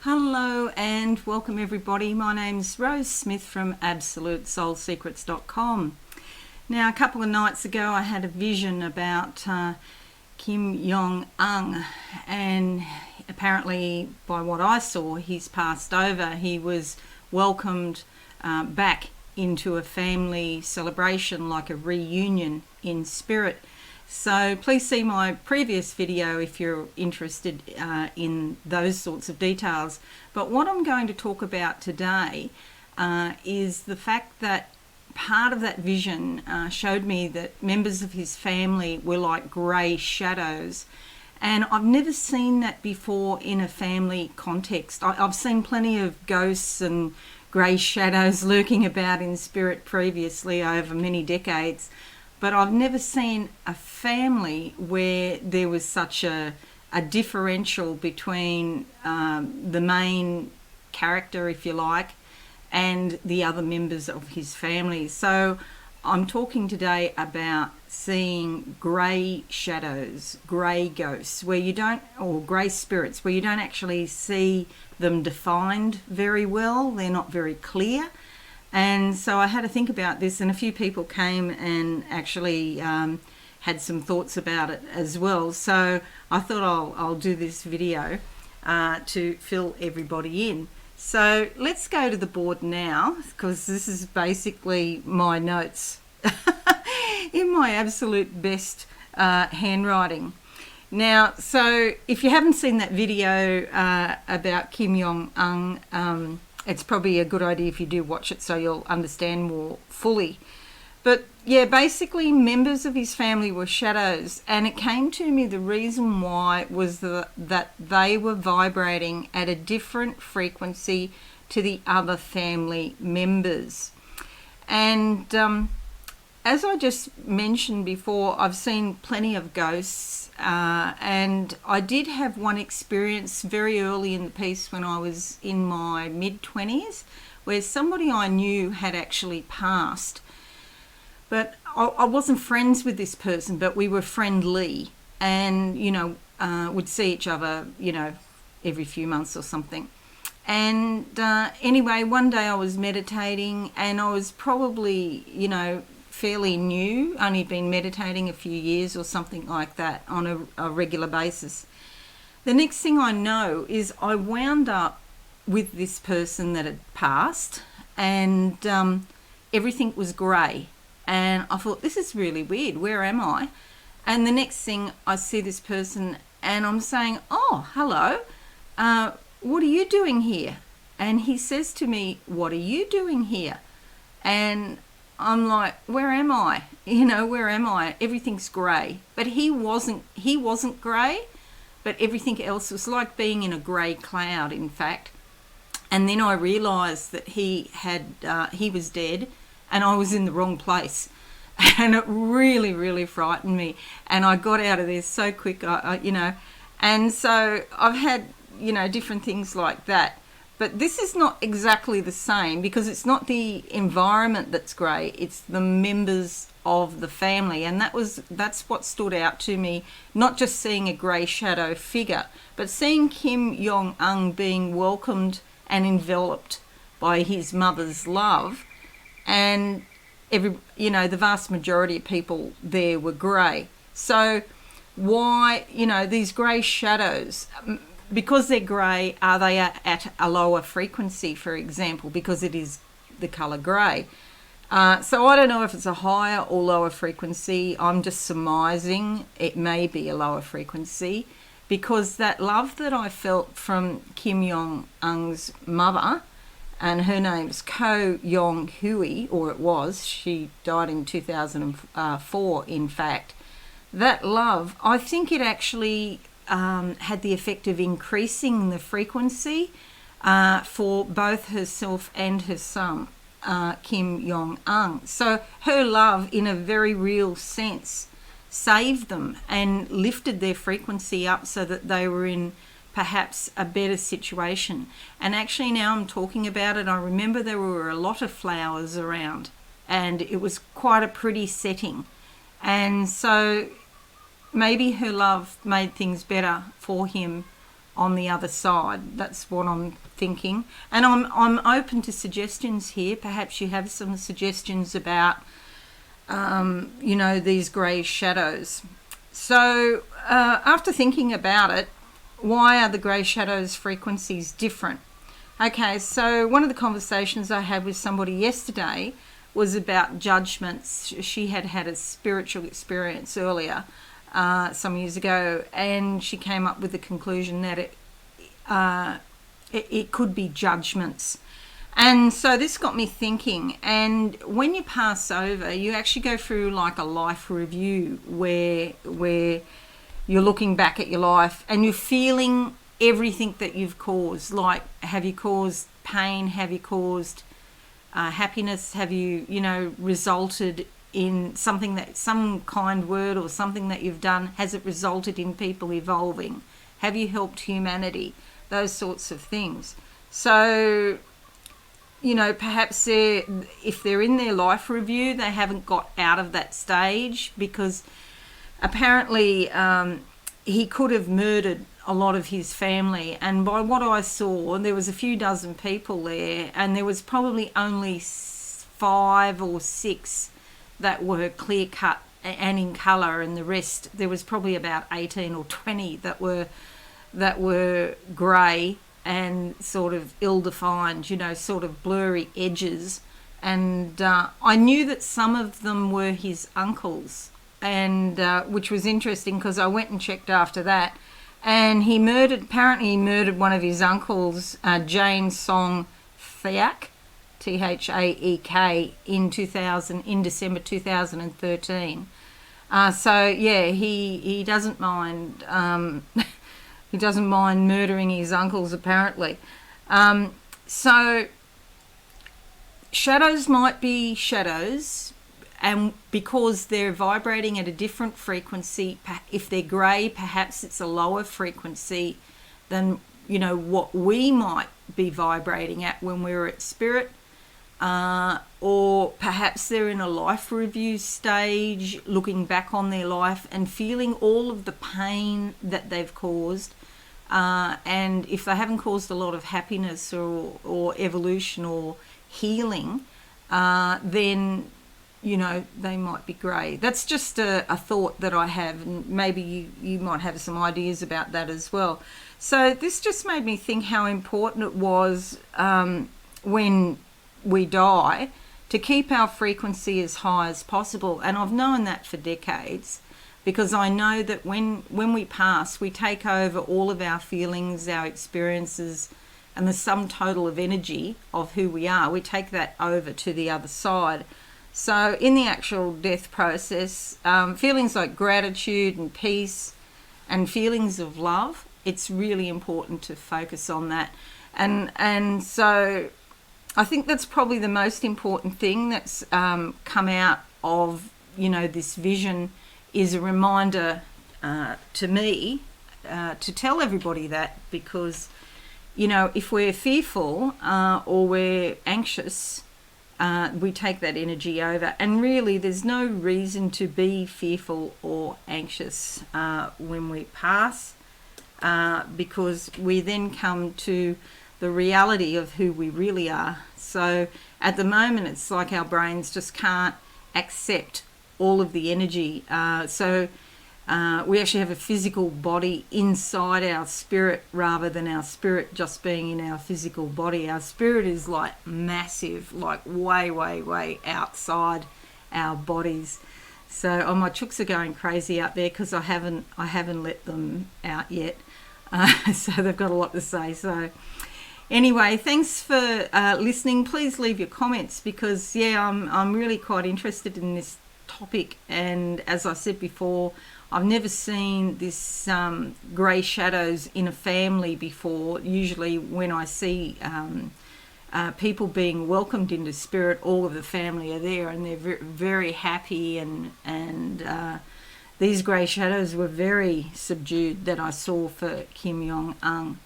Hello and welcome everybody. My name's Rose Smith from absolutesoulsecrets.com. Now, a couple of nights ago I had a vision about Kim Jong Un, and apparently by what I saw he's passed over. He was welcomed back into a family celebration, like a reunion in spirit. So please see my previous video if you're interested in those sorts of details. But what I'm going to talk about today is the fact that part of that vision showed me that members of his family were like grey shadows. And I've never seen that before in a family context. I've seen plenty of ghosts and grey shadows lurking about in spirit previously over many decades. But I've never seen a family where there was such a differential between the main character, if you like, and the other members of his family. So I'm talking today about seeing grey shadows, grey ghosts, where you don't, or grey spirits, where you don't actually see them defined very well. They're not very clear. And so I had to think about this, and a few people came and actually had some thoughts about it as well. So I thought I'll do this video to fill everybody in. So let's go to the board now, because this is basically my notes in my absolute best handwriting. Now, so if you haven't seen that video about Kim Jong Un, it's probably a good idea if you do watch it so you'll understand more fully. But yeah, basically members of his family were shadows, and it came to me the reason why was that they were vibrating at a different frequency to the other family members. And as I just mentioned before, I've seen plenty of ghosts, and I did have one experience very early in the piece when I was in my mid-20s, where somebody I knew had actually passed. But I wasn't friends with this person, but we were friendly, and, would see each other, every few months or something. And anyway, one day I was meditating, and I was probably, fairly new, only been meditating a few years or something like that on a regular basis. The next thing I know is I wound up with this person that had passed, and everything was grey. And I thought, this is really weird, where am I? And the next thing I see this person and I'm saying, oh, hello, what are you doing here? And he says to me, what are you doing here? And I'm like, where am I? Where am I? Everything's grey. But he wasn't grey, but everything else was like being in a grey cloud, in fact. And then I realised that he was dead and I was in the wrong place. And it really, really frightened me. And I got out of there so quick, And so I've had, different things like that. But this is not exactly the same, because it's not the environment that's grey, it's the members of the family. And that's what stood out to me, not just seeing a grey shadow figure, but seeing Kim Jong Un being welcomed and enveloped by his mother's love. And the vast majority of people there were grey. So why, these grey shadows, because they're grey, are they at a lower frequency, for example, because it is the colour grey? So I don't know if it's a higher or lower frequency. I'm just surmising it may be a lower frequency, because that love that I felt from Kim Jong Un's mother, and her name's Ko Yong Hui, or it was, she died in 2004, in fact. That love, I think it actually had the effect of increasing the frequency for both herself and her son, Kim Jong Un. So her love, in a very real sense, saved them and lifted their frequency up so that they were in perhaps a better situation. And actually, now I'm talking about it, I remember there were a lot of flowers around and it was quite a pretty setting. And so maybe her love made things better for him on the other side. That's what I'm thinking. And I'm open to suggestions here. Perhaps you have some suggestions about, these grey shadows. So after thinking about it, why are the grey shadows frequencies different? Okay, so one of the conversations I had with somebody yesterday was about judgments. She had had a spiritual experience earlier, some years ago, and she came up with the conclusion that it could be judgments. And so this got me thinking, and when you pass over, you actually go through like a life review where you're looking back at your life and you're feeling everything that you've caused. Like, have you caused pain? Have you caused happiness? Have you, resulted in something that, some kind word or something that you've done? Has it resulted in people evolving? Have you helped humanity? Those sorts of things. So, perhaps if they're in their life review, they haven't got out of that stage, because apparently he could have murdered a lot of his family. And by what I saw, there was a few dozen people there, and there was probably only 5 or 6 that were clear cut and in colour, and the rest, there was probably about 18 or 20 that were grey and sort of ill-defined, sort of blurry edges. And I knew that some of them were his uncles, and which was interesting, because I went and checked after that. And apparently he murdered one of his uncles, Jane Song Theak, Theak, in December 2013. So yeah, he doesn't mind. He doesn't mind murdering his uncles, apparently. So shadows might be shadows, and because they're vibrating at a different frequency, if they're grey, perhaps it's a lower frequency than, what we might be vibrating at when we're at spirit. Or perhaps they're in a life review stage, looking back on their life and feeling all of the pain that they've caused. And if they haven't caused a lot of happiness or evolution or healing, then, they might be grey. That's just a thought that I have, and maybe you might have some ideas about that as well. So this just made me think how important it was when we die to keep our frequency as high as possible. And I've known that for decades, because I know that when we pass, we take over all of our feelings, our experiences, and the sum total of energy of who we are. We take that over to the other side. So in the actual death process, feelings like gratitude and peace and feelings of love, it's really important to focus on that. And so I think that's probably the most important thing that's come out of, this vision, is a reminder to me to tell everybody that, because, if we're fearful or we're anxious, we take that energy over. And really, there's no reason to be fearful or anxious when we pass, because we then come to the reality of who we really are. So at the moment, it's like our brains just can't accept all of the energy. So we actually have a physical body inside our spirit, rather than our spirit just being in our physical body. Our spirit is like massive, like way, way, way outside our bodies. So my chooks are going crazy out there, because I haven't let them out yet. So they've got a lot to say. So anyway, thanks for listening. Please leave your comments, because I'm really quite interested in this topic. And as I said before, I've never seen this grey shadows in a family before. Usually when I see people being welcomed into spirit, all of the family are there and they're very happy, and these grey shadows were very subdued that I saw for Kim Jong Un.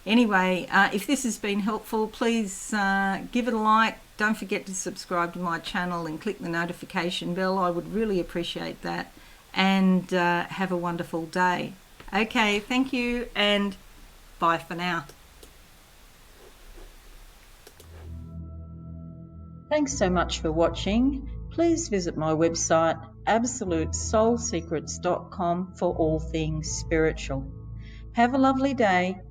Anyway, if this has been helpful, please give it a like. Don't forget to subscribe to my channel and click the notification bell. I would really appreciate that. And have a wonderful day. Okay, thank you, and Bye for now. Thanks so much for watching. Please visit my website absolutesoulsecrets.com for all things spiritual. Have a lovely day.